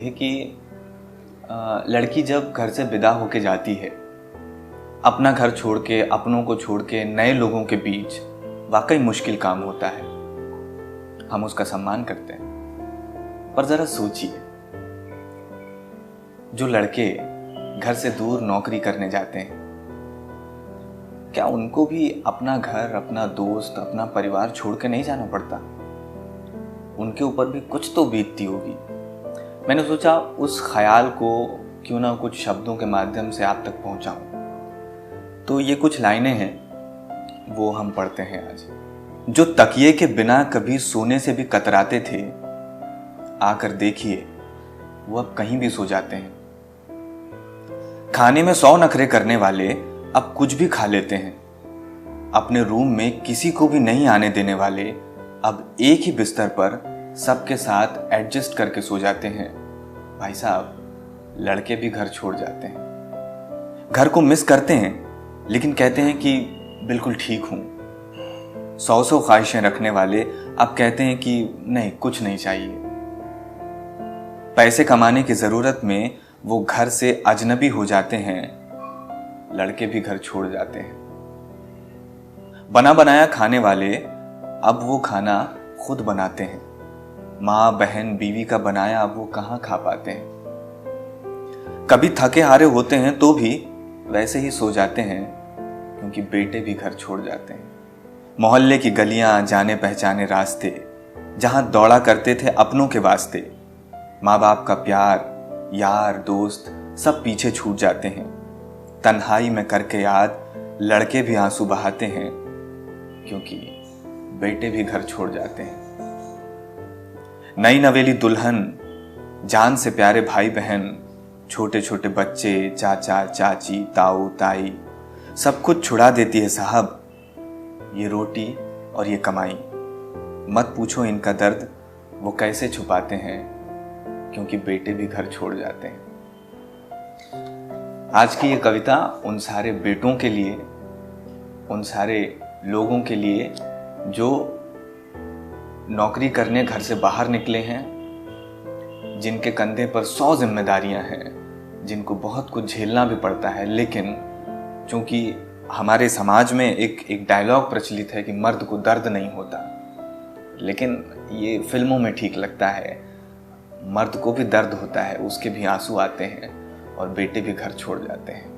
थे कि लड़की जब घर से विदा होके जाती है, अपना घर छोड़ के, अपनों को छोड़ के नए लोगों के बीच, वाकई मुश्किल काम होता है। हम उसका सम्मान करते हैं, पर जरा सोचिए, जो लड़के घर से दूर नौकरी करने जाते हैं, क्या उनको भी अपना घर, अपना दोस्त, अपना परिवार छोड़ के नहीं जाना पड़ता? उनके ऊपर भी कुछ तो बीतती होगी। मैंने सोचा उस ख्याल को क्यों ना कुछ शब्दों के माध्यम से आप तक पहुंचाऊं। तो ये कुछ लाइनें हैं, वो हम पढ़ते हैं आज। जो तकिए के बिना कभी सोने से भी कतराते थे, आकर देखिए वो अब कहीं भी सो जाते हैं। खाने में 100 नखरे करने वाले अब कुछ भी खा लेते हैं। अपने रूम में किसी को भी नहीं आने देने वाले अब एक ही बिस्तर पर सबके साथ एडजस्ट करके सो जाते हैं। भाई साहब, लड़के भी घर छोड़ जाते हैं, घर को मिस करते हैं, लेकिन कहते हैं कि बिल्कुल ठीक हूं। 100 ख्वाहिशें रखने वाले अब कहते हैं कि नहीं, कुछ नहीं चाहिए। पैसे कमाने की जरूरत में वो घर से अजनबी हो जाते हैं, लड़के भी घर छोड़ जाते हैं। बना बनाया खाने वाले अब वो खाना खुद बनाते हैं। माँ, बहन, बीवी का बनाया अब वो कहाँ खा पाते हैं। कभी थके हारे होते हैं तो भी वैसे ही सो जाते हैं, क्योंकि बेटे भी घर छोड़ जाते हैं। मोहल्ले की गलियां, जाने पहचाने रास्ते, जहां दौड़ा करते थे अपनों के वास्ते, माँ बाप का प्यार, यार, दोस्त सब पीछे छूट जाते हैं। तन्हाई में करके याद लड़के भी आंसू बहाते हैं, क्योंकि बेटे भी घर छोड़ जाते हैं। नई नवेली दुल्हन, जान से प्यारे भाई बहन, छोटे छोटे बच्चे, चाचा चाची, ताऊ ताई, सब कुछ छुड़ा देती है साहब ये रोटी और ये कमाई। मत पूछो इनका दर्द वो कैसे छुपाते हैं, क्योंकि बेटे भी घर छोड़ जाते हैं। आज की ये कविता उन सारे बेटों के लिए, उन सारे लोगों के लिए जो नौकरी करने घर से बाहर निकले हैं, जिनके कंधे पर 100 जिम्मेदारियां हैं, जिनको बहुत कुछ झेलना भी पड़ता है। लेकिन चूंकि हमारे समाज में एक डायलॉग प्रचलित है कि मर्द को दर्द नहीं होता, लेकिन ये फिल्मों में ठीक लगता है। मर्द को भी दर्द होता है, उसके भी आंसू आते हैं और बेटे भी घर छोड़ जाते हैं।